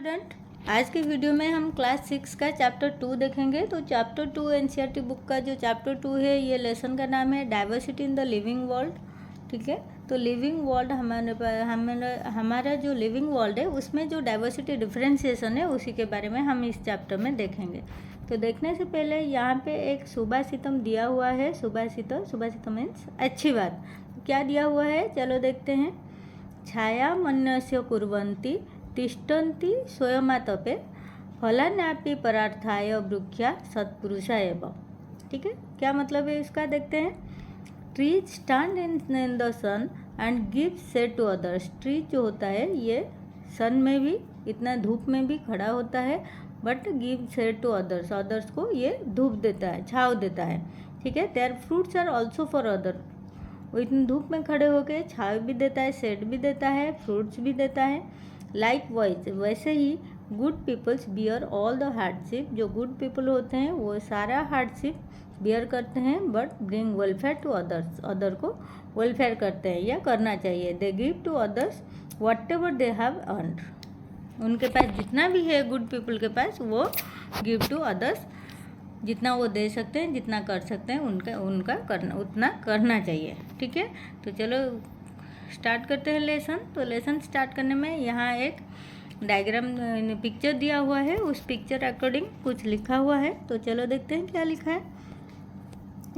Student, आज के video में हम क्लास 6 का चैप्टर 2 देखेंगे। तो चैप्टर 2 एनसीईआरटी बुक का जो चैप्टर 2 है, ये लेसन का नाम है diversity in the living world. ठीक है, तो लिविंग वर्ल्ड हमारा जो लिविंग वर्ल्ड है उसमें जो डाइवर्सिटी डिफरेंशिएशन है उसी के बारे में हम इस चैप्टर में देखेंगे। तो देखने से पहले यहाँ पे एक सुभाषितम दिया हुआ है। सुभाषितम मीन्स अच्छी बात। क्या दिया हुआ है, चलो देखते हैं। छाया मन्यस्य कुर्वन्ति तिष्ठन्ति स्वयमातपे फलान्यापि परार्थाय वृक्षा सत्पुरुषा एव। ठीक है, क्या मतलब है इसका, देखते हैं। Trees stand in the sun and give shade to others. Trees जो होता है ये सन में भी, इतना धूप में भी खड़ा होता है, but give shade to others, others को ये धूप देता है, छाँव देता है। ठीक है, there fruits are also for other. वो इतनी धूप में खड़े होकर छाँव भी देता है, शेड भी देता है, फ्रूट्स भी देता है। लाइकवाइज, वैसे ही good peoples bear all the hardship. जो गुड पीपल होते हैं वो सारा हार्डशिप बियर करते हैं, but bring welfare to others, other को वेलफेयर करते हैं या करना चाहिए। They give to others whatever they have earned. उनके पास जितना भी है, गुड पीपल के पास, वो गिव टू अदर्स, जितना वो दे सकते हैं, जितना कर सकते हैं, उनका करना, उतना करना चाहिए। ठीक है, तो चलो स्टार्ट करते हैं लेसन। तो लेसन स्टार्ट करने में यहाँ एक डायग्राम पिक्चर दिया हुआ है, उस पिक्चर अकॉर्डिंग कुछ लिखा हुआ है। तो चलो देखते हैं क्या लिखा है।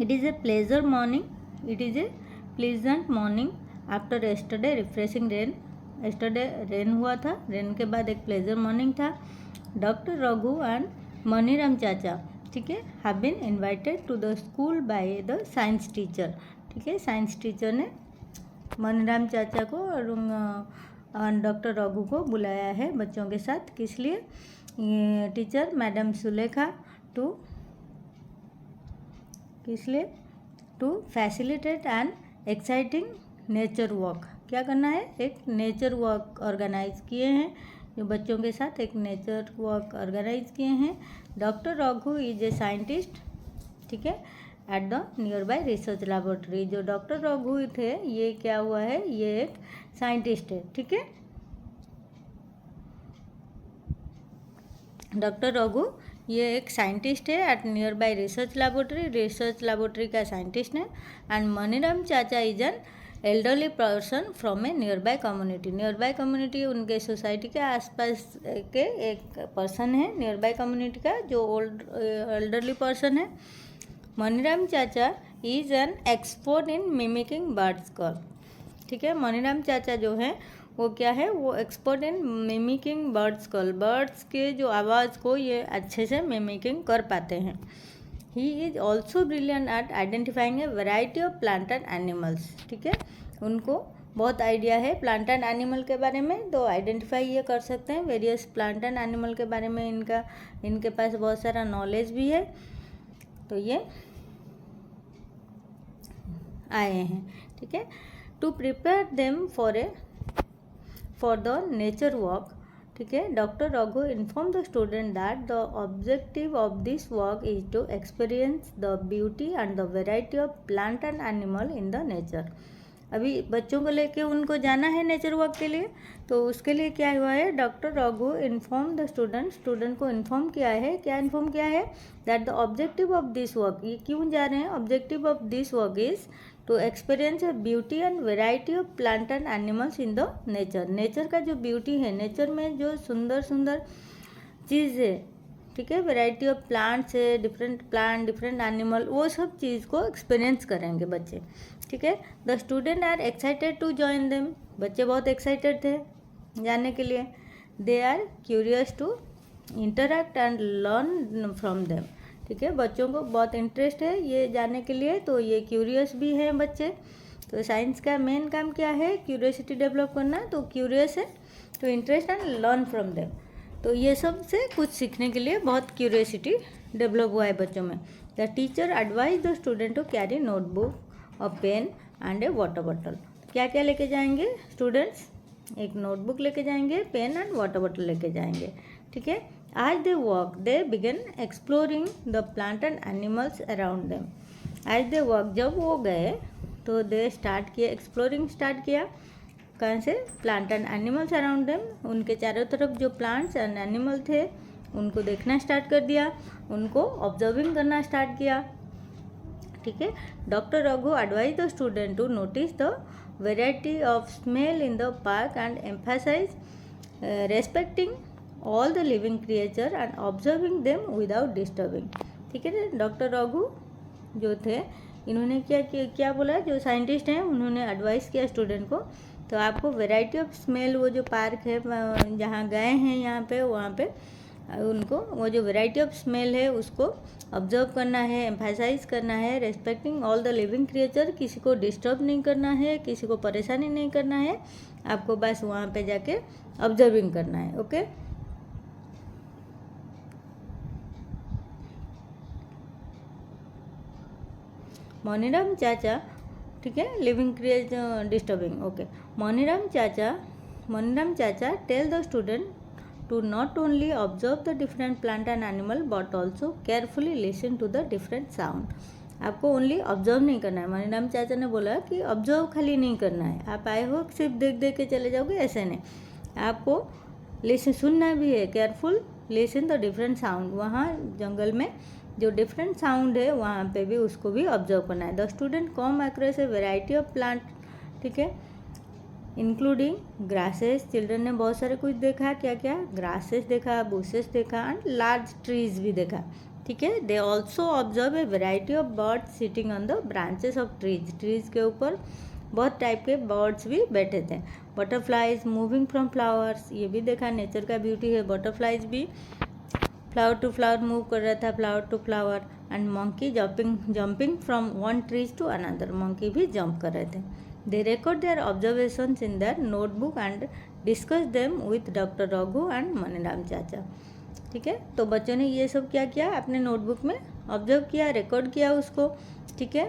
It is a pleasure morning, it is a pleasant morning after yesterday refreshing rain. Yesterday rain हुआ था, रेन के बाद एक प्लेजर मॉर्निंग था। डॉक्टर रघु एंड मनीराम चाचा, ठीक है, have been invited to the school by the science teacher. ठीक है, साइंस टीचर ने मनीराम चाचा को और डॉक्टर रघु को बुलाया है बच्चों के साथ। किस लिए? टीचर मैडम सुलेखा टू, किस लिए? To facilitate and exciting nature walk. क्या करना है? एक नेचर वॉक ऑर्गेनाइज किए हैं, जो बच्चों के साथ एक नेचर वॉक ऑर्गेनाइज किए हैं। Doctor Raghu is a scientist, ठीक है, at the near by research laboratory. जो डॉक्टर रघु थे, ये क्या हुआ है, ये एक साइंटिस्ट है। ठीक है, डॉक्टर रघु ये एक साइंटिस्ट है at near by research laboratory, research laboratory का साइंटिस्ट है। एंड मनीराम चाचा is an elderly person from a near by community. Near by community उनके सोसाइटी के आसपास के एक पर्सन है, नियर बाय कम्युनिटी का, जो ओल्ड एल्डरली पर्सन है। मनीराम चाचा is an expert in mimicking birds call. ठीक है, मनीराम चाचा जो है वो क्या है, वो expert in mimicking birds call. Birds के जो आवाज़ को ये अच्छे से मिमिकिंग कर पाते हैं। He is also brilliant at identifying a variety of plant and animals. ठीक है, उनको बहुत आइडिया है प्लांट एंड एनिमल के बारे में, तो आइडेंटिफाई ये कर सकते हैं वेरियस प्लांट एंड एनिमल के बारे में। इनके पास बहुत सारा नॉलेज भी है, तो ये आए हैं। ठीक है, to prepare them for the nature walk. ठीक है, doctor Raghu inform the student that the objective of this walk is to experience the beauty and the variety of plant and animal in the nature. अभी बच्चों को लेके उनको जाना है nature walk के लिए, तो उसके लिए क्या हुआ है, doctor Raghu inform the student को इन्फॉर्म किया है। क्या इन्फॉर्म किया है? That the objective of this walk, ये क्यों जा रहे हैं, objective of this walk is to experience a beauty and variety of plant and animals in the nature. Nature का जो ब्यूटी है, नेचर में जो सुंदर सुंदर चीज़ है, ठीक है, वेराइटी ऑफ प्लांट्स है, डिफरेंट प्लांट, डिफरेंट एनिमल, वो सब चीज़ को एक्सपीरियंस करेंगे बच्चे। ठीक है, the student are excited to join them. बच्चे बहुत एक्साइटेड थे जाने के लिए। They are curious to interact and learn from them. ठीक है, बच्चों को बहुत इंटरेस्ट है ये जाने के लिए, तो ये क्यूरियस भी हैं बच्चे। तो साइंस का मेन काम क्या है, क्यूरियोसिटी डेवलप करना। तो क्यूरियस है तो interest and learn from them. तो ये सब से कुछ सीखने के लिए बहुत क्यूरियोसिटी डेवलप हुआ है बच्चों में। The teacher advise the student to carry notebook, a pen and a water bottle. क्या क्या लेके जाएंगे स्टूडेंट्स? एक नोटबुक लेके जाएंगे, पेन एंड वाटर बॉटल लेके जाएंगे। ठीक है, as they walk they begin exploring the plant and animals around them. as they walk, जब वो गए तो दे स्टार्ट किया, एक्सप्लोरिंग स्टार्ट किया कहाँ से, plant and animals around them, उनके चारों तरफ जो प्लांट्स एंड एनिमल थे उनको देखना स्टार्ट कर दिया, उनको ऑब्जर्विंग करना स्टार्ट किया। ठीक है। Doctor Raghu advise the student to notice the variety of smell in the park and emphasize respecting all the living creature and observing them without disturbing. ठीक है। डॉक्टर रघु जो थे इन्होंने क्या बोला, जो साइंटिस्ट हैं उन्होंने एडवाइस किया स्टूडेंट को, तो आपको वेराइटी ऑफ स्मेल, वो जो पार्क है जहाँ गए हैं यहाँ पे, वहाँ पे उनको वो जो वेराइटी ऑफ स्मेल है उसको ऑब्जर्व करना है, एम्फासाइज करना है, respecting all the living creature, किसी को डिस्टर्ब नहीं करना है, किसी को परेशानी नहीं करना है, आपको बस वहाँ पे जाके ऑब्जर्विंग करना है। ओके। मनीराम चाचा, ठीक है, living creature disturbing. Okay. Maniram चाचा tell the student to not only observe the different plant and animal but also carefully listen to the different sound। आपको ओनली ऑब्जर्व नहीं करना है, मनीराम चाचा ने बोला कि ऑब्जर्व खाली नहीं करना है, आप आए हो सिर्फ देख देख के चले जाओगे, ऐसे नहीं, आपको लिसन सुनना भी है, careful listen the different sound, वहाँ जंगल में जो डिफरेंट साउंड है वहाँ पे भी उसको भी ऑब्जर्व करना है। The student come across a variety of plant, ठीक है, इंक्लूडिंग ग्रासेस, चिल्ड्रन ने बहुत सारे कुछ देखा, क्या क्या, ग्रासेस देखा, बुशेस देखा एंड लार्ज ट्रीज भी देखा। ठीक है। They also observe a variety of birds sitting on the branches of trees के ऊपर बहुत टाइप के बर्ड्स भी बैठे थे। बटरफ्लाइज मूविंग फ्रॉम फ्लावर्स, ये भी देखा, नेचर का ब्यूटी है, बटरफ्लाइज भी फ्लावर टू फ्लावर मूव कर रहा था, flower to flower, and monkey jumping from one trees to another, monkey भी जंप कर रहे थे। They record their observations in their notebook and discuss them with Dr. Raghu and Maniram चाचा। ठीक है। तो बच्चों ने ये सब क्या किया, अपने नोटबुक में ऑब्जर्व किया, रिकॉर्ड किया उसको। ठीक है।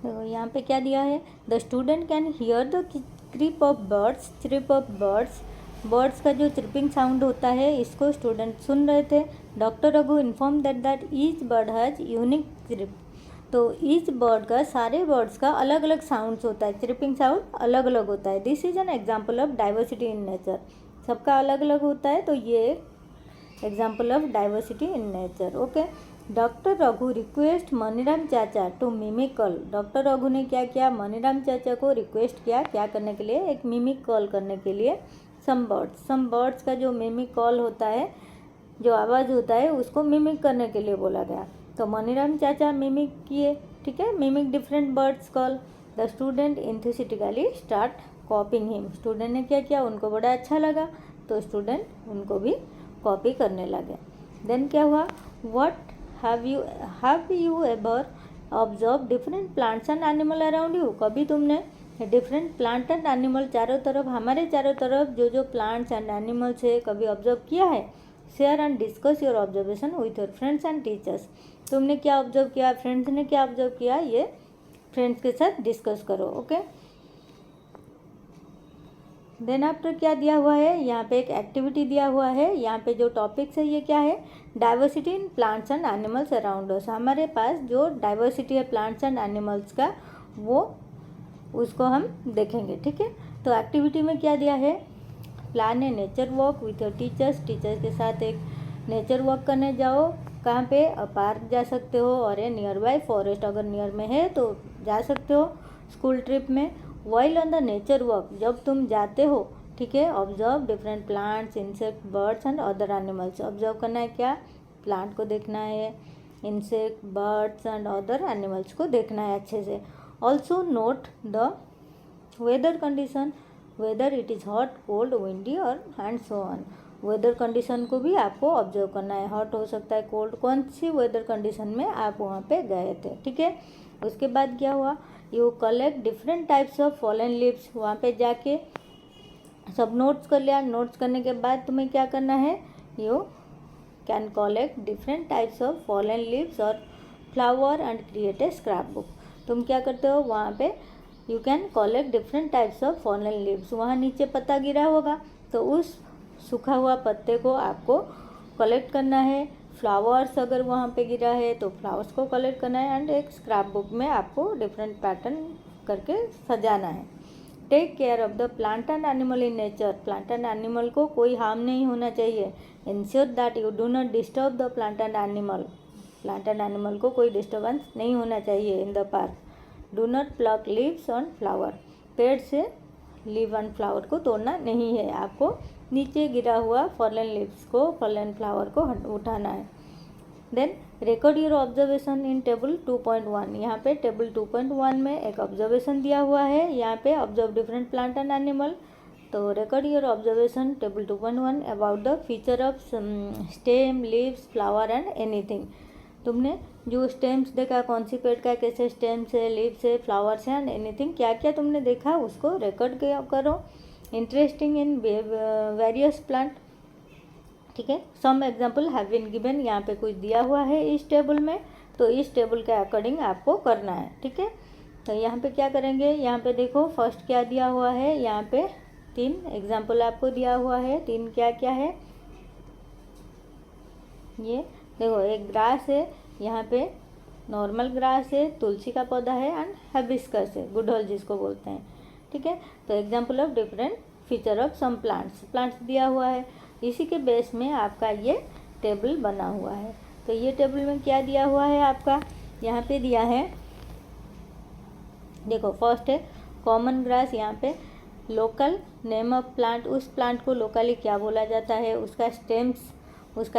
तो यहाँ पे क्या दिया है, the student can hear the chirp of birds, birds का जो चिरपिंग साउंड होता है इसको स्टूडेंट सुन रहे थे। Doctor Raghu inform that each bird has unique chirp, तो ईच बर्ड का, सारे बर्ड्स का अलग अलग साउंड्स होता है, चिरपिंग साउंड अलग अलग होता है। This is an example of diversity in nature, सबका अलग अलग होता है, तो ये example of diversity in nature. Okay. Doctor Raghu request Maniram चाचा to mimic call, doctor Raghu ने क्या किया, मनीराम चाचा को रिक्वेस्ट किया क्या करने के लिए, एक मिमिक कॉल करने के लिए। सम बर्ड्स का जो मिमिक कॉल होता है, जो आवाज़ होता है उसको मिमिक करने के लिए बोला गया, तो मनीराम चाचा मिमिक किए। ठीक है। Mimic different birds call, the student enthusiastically start copying him, student ने क्या किया, उनको बड़ा अच्छा लगा तो स्टूडेंट उनको भी कॉपी करने लगे। देन क्या हुआ, what have you ever observe different plants and animal around you, कभी तुमने डिफरेंट प्लांट एंड एनिमल चारों तरफ, हमारे चारों तरफ जो प्लांट्स एंड एनिमल्स है कभी ऑब्जर्व किया है। Share and discuss your observation with your friends and teachers, तुमने क्या ऑब्जर्व किया, फ्रेंड्स ने क्या ऑब्जर्व किया, ये फ्रेंड्स के साथ डिस्कस करो। ओके। देन आफ्टर क्या दिया हुआ है, यहाँ पे एक एक्टिविटी दिया हुआ है, यहाँ पे जो टॉपिक्स है ये क्या है, diversity in plants and animals around us, हमारे पास जो डाइवर्सिटी है प्लांट्स एंड एनिमल्स का वो उसको हम देखेंगे। ठीक है। तो एक्टिविटी में क्या दिया है, plan A nature walk with your teachers के साथ एक नेचर वॉक करने जाओ, कहाँ पे, पार्क जा सकते हो, और ये नियर बाय फॉरेस्ट अगर नियर में है तो जा सकते हो, स्कूल ट्रिप में। While on the nature walk, जब तुम जाते हो, ठीक है, observe different plants, insect, birds and other animals, observe करना है क्या, प्लांट को देखना है, insect, birds and other animals को देखना है अच्छे से। Also note the weather condition, weather it is hot, cold, windy और and so on, weather condition को भी आपको ऑब्जर्व करना है, हॉट हो सकता है, कोल्ड, कौन सी वेदर कंडीशन में आप वहाँ पे गए थे। ठीक है। उसके बाद क्या हुआ, you collect different types of fallen leaves, वहाँ पे जाके सब नोट्स कर लिया, नोट्स करने के बाद तुम्हें क्या करना है, you can collect different types of fallen leaves और flower and create a scrap book, तुम क्या करते हो वहाँ पे, you can collect different types of fallen leaves, वहाँ नीचे पत्ता गिरा होगा तो उस सूखा हुआ पत्ते को आपको कलेक्ट करना है, फ्लावर्स अगर वहाँ पे गिरा है तो फ्लावर्स को कलेक्ट करना है, एंड एक स्क्रैप बुक में आपको डिफरेंट पैटर्न करके सजाना है। Take care of the plant and animal in nature, plant and animal को कोई हार्म नहीं होना चाहिए। Ensure that you do not disturb the plant and animal, plant and animal को कोई डिस्टर्बेंस नहीं होना चाहिए in the park. Do not pluck leaves on flower, पेड़ से लीव एंड फ्लावर को तोड़ना नहीं है, आपको नीचे गिरा हुआ फॉलन लीव्स को, फॉलन फ्लावर को उठाना है। Then record your observation in table 2.1, यहाँ पे टेबल 2.1 में एक ऑब्जर्वेशन दिया हुआ है, यहाँ पे observe different plant and animal. तो record your observation table 2.1 about the feature of stem, leaves, flower and anything. तुमने जो स्टेम्स देखा, कौन सी पेड़ का कैसे स्टेम्स है, लीव्स है, फ्लावर्स हैं एंड एनीथिंग, क्या क्या तुमने देखा उसको रिकॉर्ड करो। इंटरेस्टिंग इन वेरियस प्लांट, ठीक है। Some example have been given, यहाँ पे कुछ दिया हुआ है इस टेबल में, तो इस टेबल के अकॉर्डिंग आपको करना है, ठीक है। तो यहाँ पे क्या करेंगे, यहाँ पे देखो फर्स्ट क्या दिया हुआ है, यहाँ पे 3 एग्जाम्पल आपको दिया हुआ है। 3 क्या क्या है, ये देखो एक ग्रास है, यहाँ पे नॉर्मल ग्रास है, तुलसी का पौधा है एंड हिबिस्कस है, गुड़हल जिसको बोलते हैं, ठीक है। तो example of different feature of some plants दिया हुआ है, इसी के बेस में आपका ये टेबल बना हुआ है। तो ये टेबल में क्या दिया हुआ है आपका, यहाँ पे दिया है, देखो फर्स्ट है कॉमन ग्रास, यहाँ पे लोकल नेम ऑफ प्लांट, उस प्लांट को लोकली क्या बोला जाता है, उसका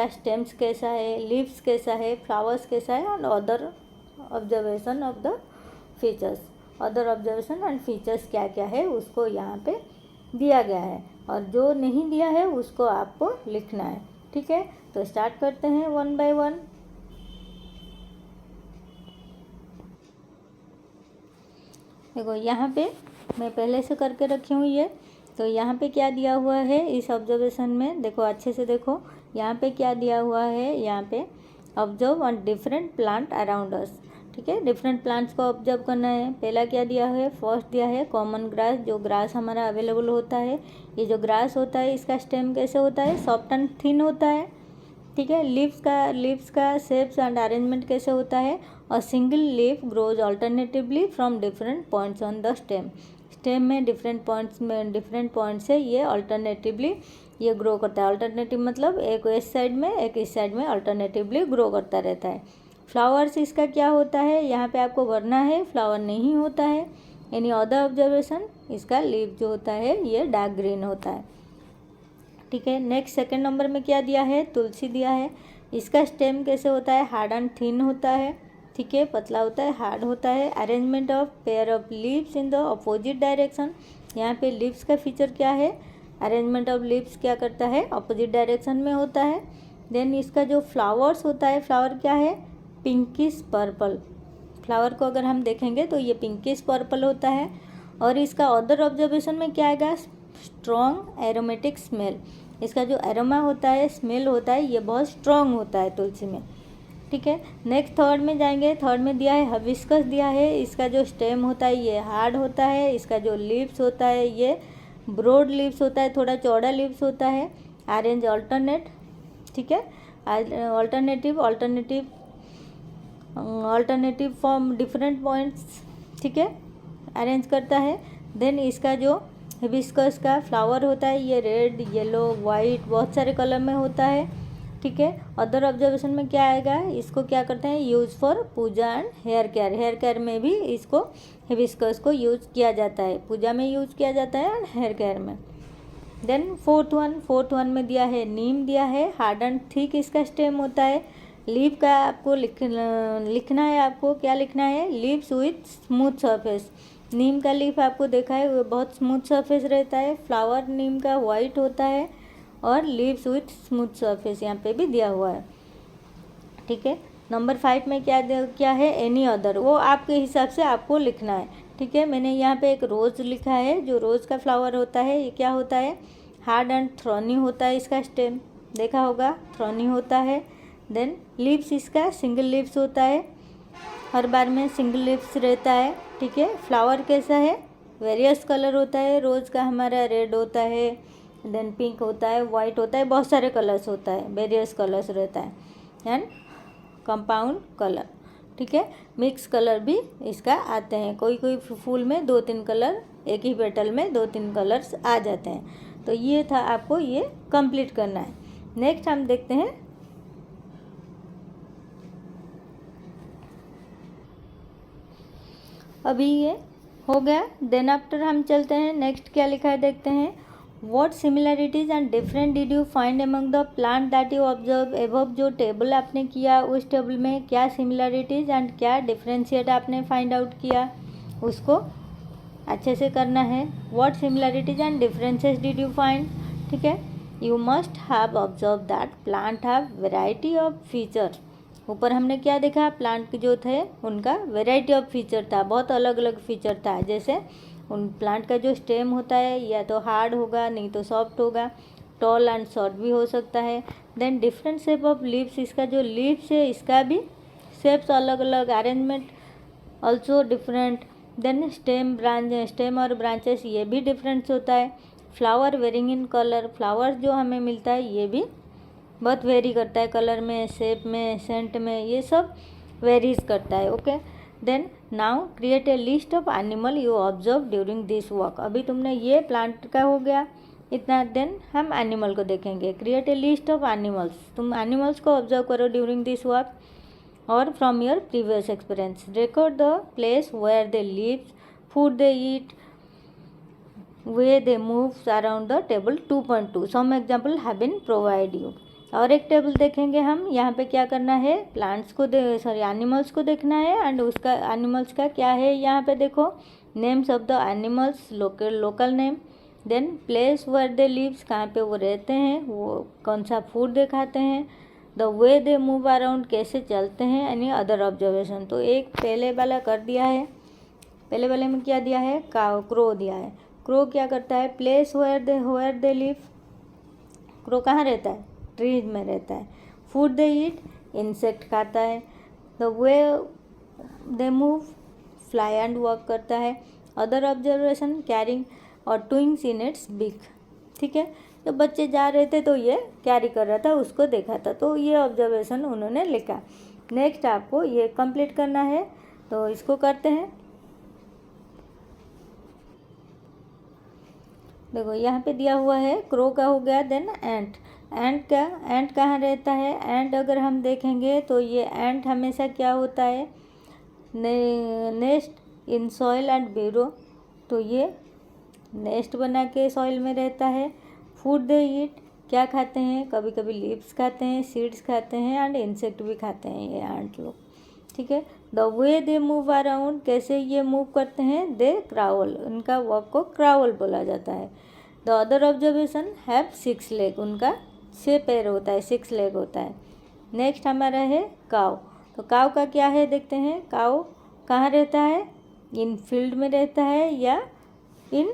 स्टेम्स कैसा है, लीव्स कैसा है, फ्लावर्स कैसा है, और other observation of the features, other observation and features क्या क्या है उसको यहाँ पे दिया गया है, और जो नहीं दिया है उसको आपको लिखना है, ठीक है। तो स्टार्ट करते हैं 1 बाय 1। देखो यहाँ पे मैं पहले से करके रखी हूँ ये, तो यहाँ पे क्या दिया हुआ है इस ऑब्जर्वेशन में, देखो अच्छे से देखो यहाँ पे क्या दिया हुआ है, यहाँ पे observe on different plant around us, ठीक है। डिफरेंट प्लांट्स को ऑब्जर्व करना है। पहला क्या दिया है, फर्स्ट दिया है कॉमन ग्रास, जो ग्रास हमारा अवेलेबल होता है। ये जो ग्रास होता है इसका स्टेम कैसे होता है, सॉफ्ट एंड थिन होता है, ठीक है। लीव्स का शेप्स एंड अरेंजमेंट कैसे होता है, और single leaf grows alternatively from different points on the stem में डिफरेंट पॉइंट्स से ये अल्टरनेटिवली ये ग्रो करता है। अल्टरनेटिव मतलब एक इस साइड में एक इस साइड में अल्टरनेटिवली ग्रो करता रहता है। फ्लावर्स इसका क्या होता है, यहाँ पे आपको भरना है, फ्लावर नहीं होता है। एनी अदर ऑब्जर्वेशन, इसका लीफ जो होता है ये डार्क ग्रीन होता है, ठीक है। नेक्स्ट सेकंड नंबर में क्या दिया है, तुलसी दिया है, इसका स्टेम कैसे होता है, हार्ड एंड थिन होता है, ठीक है, पतला होता है, हार्ड होता है। Arrangement of pair of leaves in the opposite direction, यहाँ पे लीव्स का फीचर क्या है, अरेंजमेंट ऑफ लीव्स क्या करता है, अपोजिट डायरेक्शन में होता है। देन इसका जो फ्लावर्स होता है, फ्लावर क्या है, पिंकिश पर्पल, फ्लावर को अगर हम देखेंगे तो ये पिंकिश पर्पल होता है। और इसका अदर ऑब्जर्वेशन में क्या आएगा, स्ट्रॉन्ग एरोमेटिक स्मेल, इसका जो एरोमा होता है, स्मेल होता है, ये बहुत स्ट्रॉन्ग होता है तुलसी में, ठीक है। नेक्स्ट थर्ड में जाएंगे, थर्ड में दिया है हिबिस्कस दिया है, इसका जो स्टेम होता है ये हार्ड होता है, इसका जो लीव्स होता है ये ब्रॉड लीव्स होता है, थोड़ा चौड़ा लीव्स होता है। अरेंज अल्टरनेट, ठीक है, अल्टरनेटिव फॉर्म डिफरेंट पॉइंट्स, ठीक है, अरेंज करता है। देन इसका जो हिबिस्कस का फ्लावर होता है ये रेड, येलो, वाइट, बहुत सारे कलर में होता है, ठीक है। अदर ऑब्जर्वेशन में क्या आएगा, इसको क्या करते हैं, use for puja and hair care में भी इसको हिबिस्कस को यूज़ किया जाता है, पूजा में यूज़ किया जाता है एंड हेयर केयर में। देन फोर्थ वन में दिया है नीम दिया है, हार्ड एंड थिक इसका स्टेम होता है। लीफ का आपको लिखना है, आपको क्या लिखना है, लीव्स विथ स्मूथ सरफेस, नीम का लीफ आपको देखा है वो बहुत स्मूथ सरफेस रहता है। फ्लावर नीम का वाइट होता है और लीव्स विथ स्मूथ सरफेस यहाँ पे भी दिया हुआ है, ठीक है। नंबर 5 में क्या है, एनी अदर, वो आपके हिसाब से आपको लिखना है, ठीक है। मैंने यहाँ पे एक रोज़ लिखा है, जो रोज़ का फ्लावर होता है ये क्या होता है, हार्ड एंड थ्रॉनी होता है, इसका स्टेम देखा होगा, थ्रॉनी होता है। देन लीव्स इसका सिंगल लीव्स होता है, हर बार में सिंगल लीव्स रहता है, ठीक है। फ्लावर कैसा है, वेरियस कलर होता है, रोज़ का हमारा रेड होता है, देन पिंक होता है, वाइट होता है, बहुत सारे कलर्स होता है, वेरियस कलर्स रहता है। एंड कंपाउंड कलर, ठीक है। मिक्स कलर भी इसका आते हैं, कोई कोई फूल में 2-3 कलर, एक ही पेटल में 2-3 कलर्स आ जाते हैं। तो ये था, आपको ये कंप्लीट करना है। नेक्स्ट हम देखते हैं अभी ये हो गया। देन आफ्टर हम चलते हैं, नेक्स्ट क्या लिखा है देखते हैं। What similarities and different did you find among the plant that you observe above. जो टेबल आपने किया उस टेबल में क्या सिमिलरिटीज एंड क्या डिफरेंशिएट आपने फाइंड आउट किया, उसको अच्छे से करना है। What similarities and differences did you find, ठीक है। You must have observe that plant have variety of feature. ऊपर हमने क्या देखा, प्लांट जो थे उनका वेराइटी ऑफ फीचर था, बहुत अलग अलग फीचर था। जैसे उन प्लांट का जो स्टेम होता है या तो हार्ड होगा, नहीं तो सॉफ्ट होगा, टॉल एंड शॉर्ट भी हो सकता है। Then different shape of leaves, इसका जो लीव्स है इसका भी शेप्स अलग अलग, arrangement also different. Then stem और ब्रांचेस ये भी डिफरेंस होता है। Flower varying in colour, flower जो हमें मिलता है ये भी बहुत वेरी करता है कलर में, शेप में, सेंट में, ये सब वेरीज करता है। Okay. Then now create a list of animal you observe during this walk. अभी तुमने ये प्लांट का हो गया इतना। देन हम एनिमल को देखेंगे। Create a list of animals, तुम एनिमल्स को ऑब्जर्व करो ड्यूरिंग दिस वॉक और from your previous experience. Record the place where they live, food they eat, way they move around the table 2.2। Some example have been provide you. और एक table देखेंगे हम, यहाँ पे क्या करना है, प्लांट्स को एनिमल्स को देखना है एंड उसका एनिमल्स का क्या है, यहाँ पे देखो names of the animals, local name. Then place where they lives, कहाँ पे वो रहते हैं, वो कौन सा फूड दे खाते हैं। The way they move around, कैसे चलते हैं, एनी अदर ऑब्जर्वेशन। तो एक पहले वाला कर दिया है, पहले वाले में क्या दिया है, क्रो दिया है। क्रो क्या करता है, place where they live, crow कहाँ रहता है, ट्रीज में रहता है। फूड दे ईट, इंसेक्ट खाता है। The way they move, fly and walk करता है। अदर ऑब्जर्वेशन, कैरिंग और ट्विंग्स इन इट्स बिक, ठीक है। तो बच्चे जा रहे थे तो ये कैरी कर रहा था, उसको देखा था, तो ये ऑब्जर्वेशन उन्होंने लिखा। नेक्स्ट आपको ये कंप्लीट करना है, तो इसको करते हैं। देखो यहाँ पे दिया हुआ है, क्रो का हो गया। देन एंट, एंट कहाँ रहता है, एंट अगर हम देखेंगे तो ये एंट हमेशा क्या होता है, नेस्ट इन सॉइल एंड बीरो। तो ये नेस्ट बना के सॉइल में रहता है। फूड दे ईट, क्या खाते हैं, कभी कभी लीव्स खाते हैं, सीड्स खाते हैं एंड इंसेक्ट भी खाते हैं ये एंट लोग, ठीक है। The way they move around, कैसे ये मूव करते हैं, दे क्राउल, उनका वॉक को क्राउल बोला जाता है। The other observation, have 6 leg, उनका 6 पैर होता है, 6 लेग होता है। नेक्स्ट हमारा है काव। तो काव का क्या है देखते हैं। काव कहाँ रहता है, इन फील्ड में रहता है या इन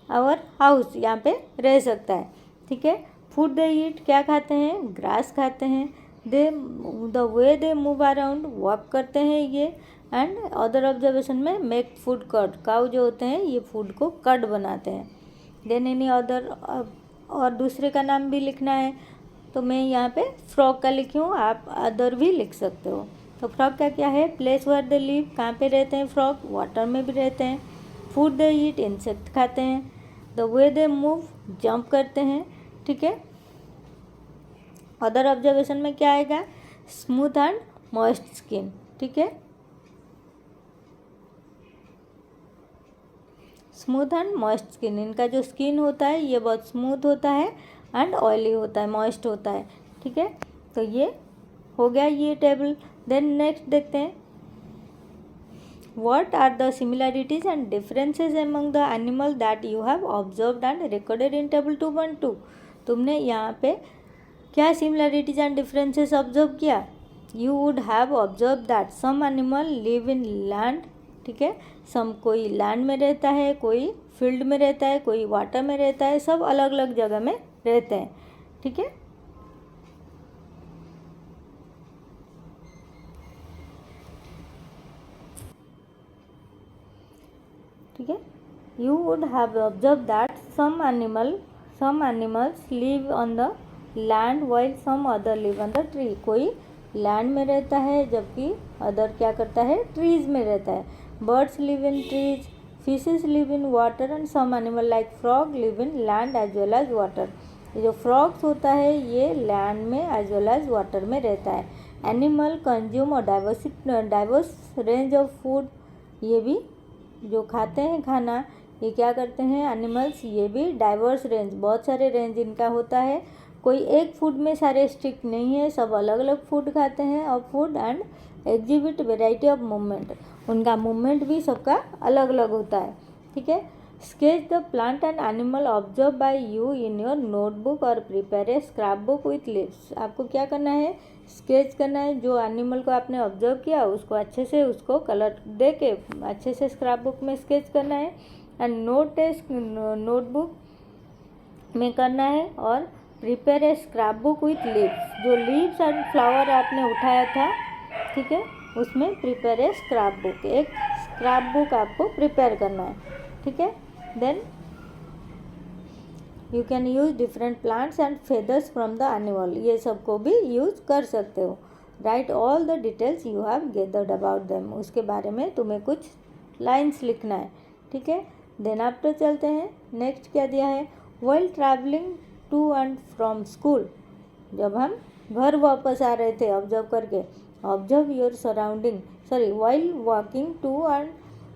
आवर हाउस, यहाँ पे रह सकता है, ठीक है। फूड दे ईट, क्या खाते हैं, ग्रास खाते हैं। The way they move around, walk करते हैं ये। एंड अदर ऑब्जर्वेशन में मेक फूड कट, काऊ जो होते हैं ये फूड को कट बनाते हैं। देन एनी अदर, और दूसरे का नाम भी लिखना है, तो मैं यहाँ पे फ्रॉग का लिखी हूँ, आप अदर भी लिख सकते हो। तो फ्रॉग का क्या है, प्लेस वेयर दे लिव, कहाँ पे रहते हैं फ्रॉग, वाटर में भी रहते हैं। फूड दे ईट, इंसेक्ट खाते हैं। The way they move, jump करते हैं, ठीक है। अदर ऑब्जर्वेशन में क्या आएगा, स्मूथ एंड मॉइस्ट स्किन, ठीक है। स्मूथ एंड मॉइस्ट स्किन, इनका जो स्किन होता है ये बहुत स्मूथ होता है एंड ऑयली होता है, मॉइस्ट होता है, ठीक है। तो ये हो गया ये टेबल। देन नेक्स्ट देखते हैं, What are the similarities and differences among the animal that you have observed and recorded in table 2.2? तुमने यहाँ पे क्या similarities and differences observe किया? You would have observed that some animal live in land, ठीक है। some कोई land में रहता है, कोई field में रहता है, कोई water में रहता है, सब अलग अलग जगह में रहते हैं, ठीक है। ठीक है। You would have observe that some animals live on the land while some other live on the tree। कोई लैंड में रहता है, जबकि अदर क्या करता है, ट्रीज में रहता है। Birds live in trees, fishes live in water and some animal like frog live in land as well as water. ये जो फ्रॉग्स होता है ये लैंड में एज वेल एज वाटर में रहता है। एनिमल कंज्यूम और डाइवर्स रेंज ऑफ फूड, ये भी जो खाते हैं खाना, ये क्या करते हैं एनिमल्स, ये भी डाइवर्स रेंज, बहुत सारे रेंज इनका होता है। कोई एक फूड में सारे स्टिक नहीं है, सब अलग अलग फूड खाते हैं और food and exhibit variety of movement, उनका मूवमेंट भी सबका अलग अलग होता है। ठीक है। Sketch the plant and animal observe by you in your notebook और prepare a scrap book with leaves. आपको क्या करना है, स्केच करना है, जो एनिमल को आपने ऑब्जर्व किया उसको अच्छे से उसको कलर दे के अच्छे से स्क्रैप बुक में स्केच करना है एंड नोटबुक में करना है। और prepare a scrap book with leaves, जो लीव्स एंड फ्लावर आपने उठाया था, ठीक है, उसमें प्रिपेयर ए स्क्रैप बुक, एक स्क्रैप बुक आपको प्रिपेयर करना है। ठीक है। Then you can use different plants and feathers from the animal, ये सबको भी यूज कर सकते हो। Write all the details you have gathered about them, उसके बारे में तुम्हें कुछ लाइन्स लिखना है। ठीक है। देन आफ्टर चलते हैं, नेक्स्ट क्या दिया है, while travelling to and from school, जब हम घर वापस आ रहे थे ऑब्जर्व करके, observe your surrounding, sorry while walking to and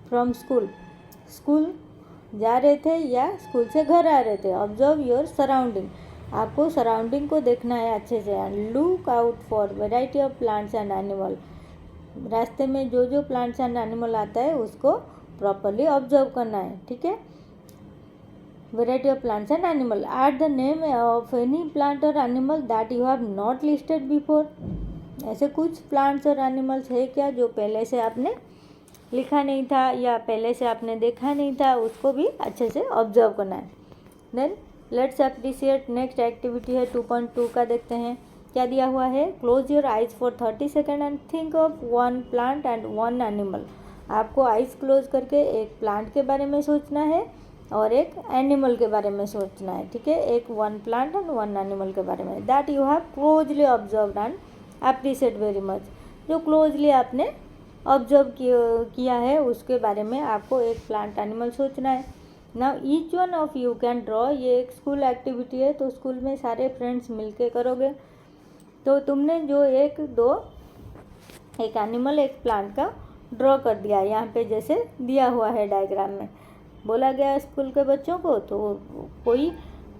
from school, school जा रहे थे या स्कूल से घर आ रहे थे, ऑब्जर्व योर सराउंडिंग, आपको सराउंडिंग को देखना है अच्छे से। And look out for variety of plants and animal, रास्ते में जो जो प्लांट्स एंड एनिमल आता है उसको प्रॉपरली ऑब्जर्व करना है। ठीक है। Variety of plants and animal, add the name of any plant और animal that you have not listed before, ऐसे कुछ प्लांट्स और एनिमल्स है क्या जो पहले से आपने लिखा नहीं था या पहले से आपने देखा नहीं था, उसको भी अच्छे से ऑब्जर्व करना है। Then let's appreciate, next activity है 2.2 का, देखते हैं क्या दिया हुआ है। Close your eyes for 30 second and think of one plant and one animal, आपको आइज क्लोज करके एक प्लांट के बारे में सोचना है और एक एनिमल के बारे में सोचना है। ठीक है। एक one plant and one animal के बारे में, that you have closely observed and appreciate very much, जो क्लोजली आपने ऑब्जर्व किया है उसके बारे में आपको एक प्लांट एनिमल सोचना है। Now each one of you can draw, ये एक स्कूल एक्टिविटी है तो स्कूल में सारे फ्रेंड्स मिलके करोगे। तो तुमने जो एक एनिमल एक प्लांट का ड्रॉ कर दिया, यहाँ पे जैसे दिया हुआ है डायग्राम में बोला गया स्कूल के बच्चों को, तो कोई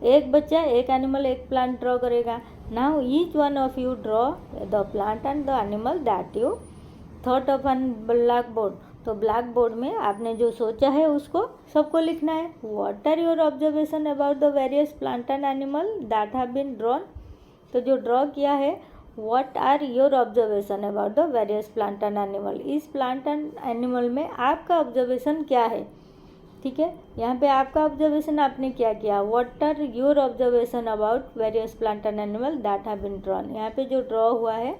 एक बच्चा एक एनिमल एक प्लांट ड्रॉ करेगा। Now each one of you draw the plant and the animal that you thought of on black board, तो ब्लैक बोर्ड में आपने जो सोचा है उसको सबको लिखना है। What are your observation about the various plant and animal that have been drawn, तो जो ड्रॉ किया है what are your observation about the various plant and animal, इस प्लांट एंड एनिमल में आपका ऑब्जर्वेशन क्या है। ठीक है। यहाँ पे आपका ऑब्जर्वेशन आपने क्या किया, what are your observation about various plant and animal that have been drawn, यहाँ पे जो ड्रॉ हुआ है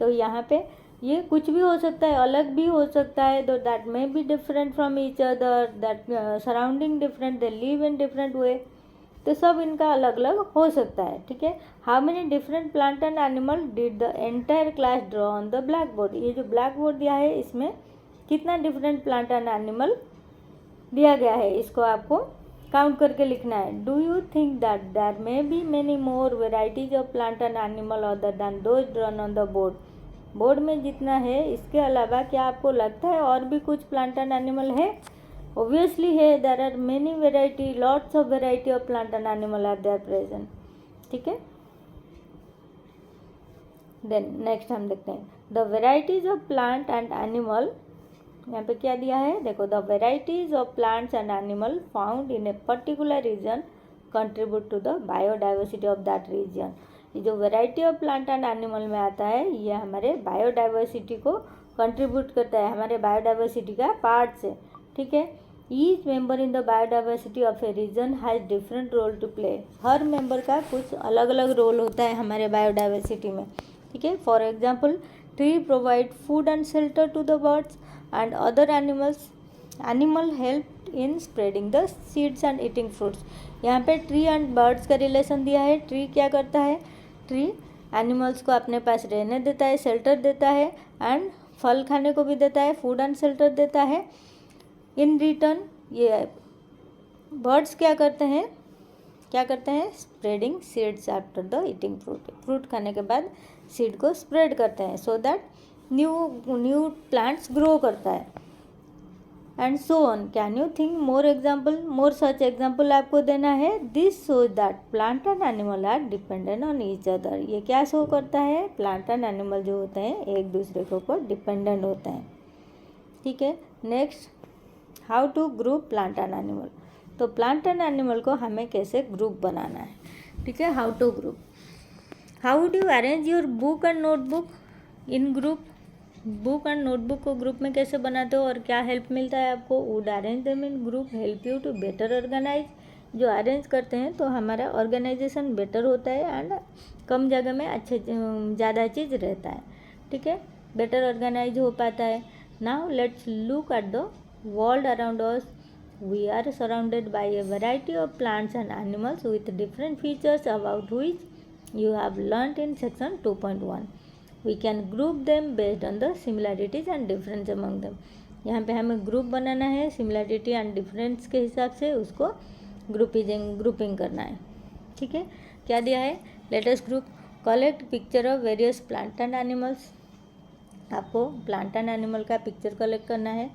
तो यहाँ पे ये कुछ भी हो सकता है, अलग भी हो सकता है, दो that may be different from each other, that surrounding different, they live in different way, तो सब इनका अलग अलग हो सकता है। ठीक है। How many different plant and animal did the entire class draw on the black board, ये जो ब्लैक बोर्ड दिया है इसमें कितना डिफरेंट प्लांट एंड एनिमल दिया गया है, इसको आपको काउंट करके लिखना है। Do you think that there may be many more varieties of plant and animal other than those drawn on the board, board में जितना है इसके अलावा क्या आपको लगता है और भी कुछ प्लांट एंड एनिमल है? ऑब्वियसली है, there are many variety, lots of variety of plant and animal are there present. ठीक है। देन नेक्स्ट हम देखते हैं the varieties of plant and animal, यहाँ पे क्या दिया है देखो, the varieties of plants and animal found in a particular region contribute to the biodiversity of that region, ये जो variety of plant and animal में आता है ये हमारे बायोडाइवर्सिटी को कंट्रीब्यूट करता है, हमारे बायोडाइवर्सिटी का पार्ट से। ठीक है। Each member in the biodiversity of a region has different role to play, हर मेंबर का कुछ अलग अलग रोल होता है हमारे बायोडाइवर्सिटी में। ठीक है। For example tree provide food and shelter to the birds and other animals, animal help in spreading the seeds and eating fruits, यहाँ पे ट्री एंड बर्ड्स का रिलेशन दिया है। ट्री क्या करता है, ट्री एनिमल्स को अपने पास रहने देता है, शेल्टर देता है, एंड फल खाने को भी देता है, फूड एंड शेल्टर देता है। इन रिटर्न ये बर्ड्स क्या करते हैं spreading seeds after the eating fruit खाने के बाद सीड को स्प्रेड करते हैं, so that new plants grow करता है, and so on. Can you think more such example आपको देना है। This show that plant and animal are dependent on each other. ये क्या शो करता है, प्लांट एंड एनिमल जो होते हैं एक दूसरे के ऊपर डिपेंडेंट होते हैं, ठीक है। Next, how to group plant and animal. तो प्लांट एंड एनिमल को हमें कैसे ग्रुप बनाना है, ठीक है। How to group, how would you arrange your book and notebook in group. Book and notebook को ग्रुप में कैसे बनाते हो और क्या हेल्प मिलता है आपको। Would arrange them in group help you to better organise. जो अरेंज करते हैं तो हमारा ऑर्गेनाइजेशन बेटर होता है एंड कम जगह में ज़्यादा चीज़ रहता है, ठीक है, बेटर ऑर्गेनाइज हो पाता है। Now let's look at the world around us. We are surrounded by a variety of plants and animals with different features about which you have learnt in section 2.1. We can group them based on the similarities and difference among them. यहाँ पे हमें group बनाना है, similarity and difference के हिसाब से उसको grouping करना है, ठीक है। क्या दिया है, latest group collect picture of various plant and animals. आपको प्लांट एंड एनिमल का पिक्चर कलेक्ट करना है।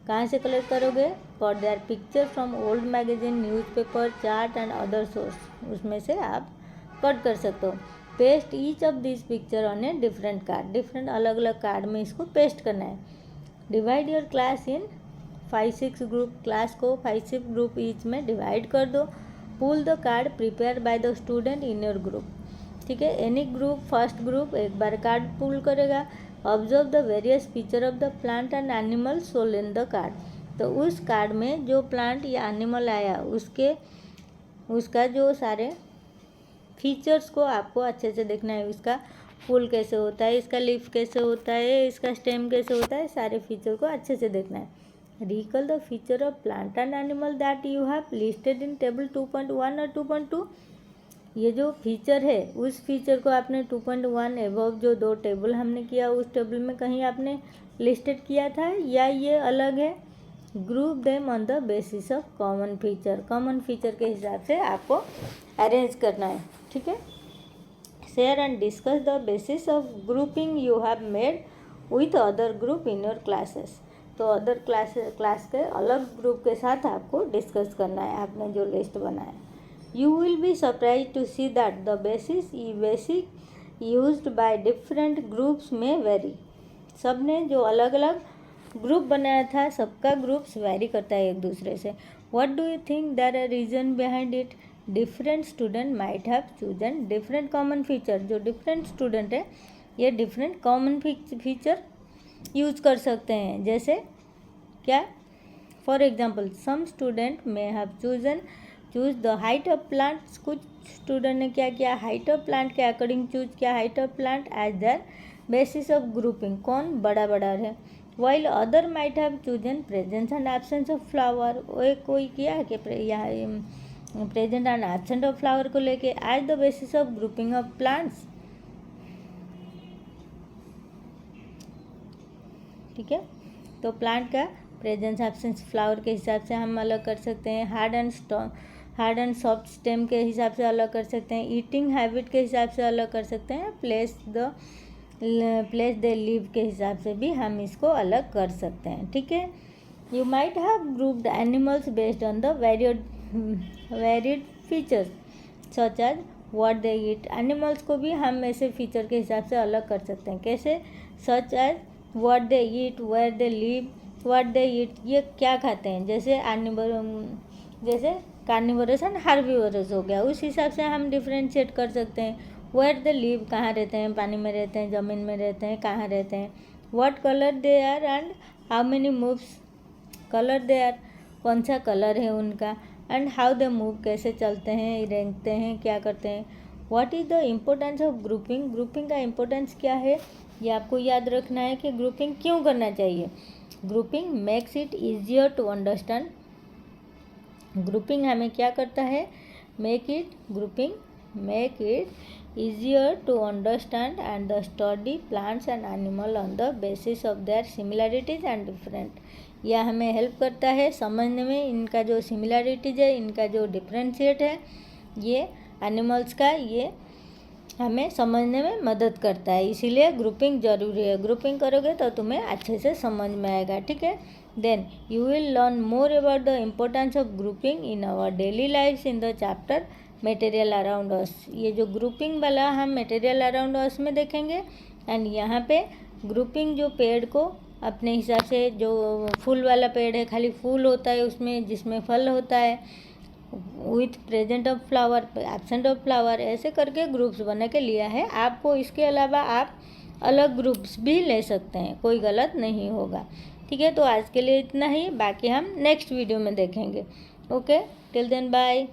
कहाँ से कलेक्ट करोगे, for their picture from old magazine, newspaper, chart and other source, उसमें से आप कट कर सकते हो। Paste each of this picture on a different card, different अलग अलग कार्ड में इसको पेस्ट करना है। Divide your class in 5-6 group, class को 5-6 ग्रुप ईच में डिवाइड कर दो। Pull the card prepare by the student in your group, ठीक है। एनी ग्रुप फर्स्ट ग्रुप एक बार कार्ड पुल करेगा। Observe the various feature of the plant and animal sole in the card. तो उस card में जो प्लांट या animal आया उसका जो सारे फीचर्स को आपको अच्छे से देखना है। उसका फूल कैसे होता है, इसका लीफ कैसे होता है, इसका स्टेम कैसे होता है, सारे फीचर को अच्छे से देखना है। Recall the feature of plant and animal that you have listed in table 2.1 और 2.2। ये जो फीचर है उस फीचर को आपने 2.1 एबव जो 2 टेबल हमने किया उस टेबल में कहीं आपने लिस्टेड किया था या ये अलग है। Group them on the basis of common feature के हिसाब से आपको अरेंज करना है, ठीक है। Share and discuss the basis of grouping you have made with other group in your classes. तो अदर क्लास के अलग ग्रुप के साथ आपको डिस्कस करना है आपने जो लिस्ट बनाया। You will be surprised to see that the basic used by different groups may vary. सब ने जो अलग अलग ग्रुप बनाया था सबका ग्रुप्स वैरी करता है एक दूसरे से। What do you think there are reason behind it? Different student might have chosen different common feature. जो different student है ये different common feature यूज कर सकते हैं। जैसे क्या, for example some student may have choose the height of plants. कुछ student ने क्या किया, हाइट ऑफ प्लांट के अकॉर्डिंग चूज किया height of plant as their basis of grouping, कौन बड़ा है। While other might have chosen presence and absence of flower. कोई किया कि present and absent of flower को लेके as the basis of grouping of plants, ठीक है। तो प्लांट का प्रेजेंस एब्सेंस फ्लावर के हिसाब से हम अलग कर सकते हैं। हार्ड एंड सॉफ्ट स्टेम के हिसाब से अलग कर सकते हैं। ईटिंग हैबिट के हिसाब से अलग कर सकते हैं। प्लेस दे लिव के हिसाब से भी हम इसको अलग कर सकते हैं, ठीक है। You might have grouped animals based on the varied features such as what they eat. Animals को भी हम ऐसे फीचर के हिसाब से अलग कर सकते हैं। कैसे, such as what they eat, where they live, what they eat, ये क्या खाते हैं। जैसे कार्निवोरस एंड हार्बिवोरस हो गया, उस हिसाब से हम डिफ्रेंशिएट कर सकते हैं। वेयर दे लिव, कहाँ रहते हैं, पानी में रहते हैं, ज़मीन में रहते हैं, कहाँ रहते हैं। What colour they are and how many moves, colour they are, कौन सा कलर है उनका, एंड हाउ दे मूव, कैसे चलते हैं, रेंगते हैं, क्या करते हैं। What is the importance of grouping, grouping का इम्पोर्टेंस क्या है ये आपको याद रखना है कि ग्रुपिंग क्यों करना चाहिए। Grouping makes it easier to understand. Grouping हमें क्या करता है, grouping make it easier to understand and study plants and animal on the basis of their similarities and different। यह हमें हेल्प करता है समझने में इनका जो सिमिलरिटीज है, इनका जो डिफरेंशिएट है ये एनिमल्स का, ये हमें समझने में मदद करता है। इसीलिए ग्रुपिंग ज़रूरी है। ग्रुपिंग करोगे तो तुम्हें अच्छे से समझ में आएगा, ठीक है। Then you will learn more about the importance of grouping in our daily life in the chapter material around us. ये जो ग्रुपिंग वाला हम मटेरियल अराउंड अस में देखेंगे। एंड यहाँ पे ग्रुपिंग जो पेड़ को अपने हिसाब से, जो फूल वाला पेड़ है खाली फूल होता है उसमें, जिसमें फल होता है, with present of flower, absent of flower, ऐसे करके ग्रुप्स बना के लिया है। आपको इसके अलावा आप अलग ग्रुप्स भी ले सकते हैं, कोई गलत नहीं होगा, ठीक है। तो आज के लिए इतना ही, बाकी हम नेक्स्ट वीडियो में देखेंगे। Okay, till then bye.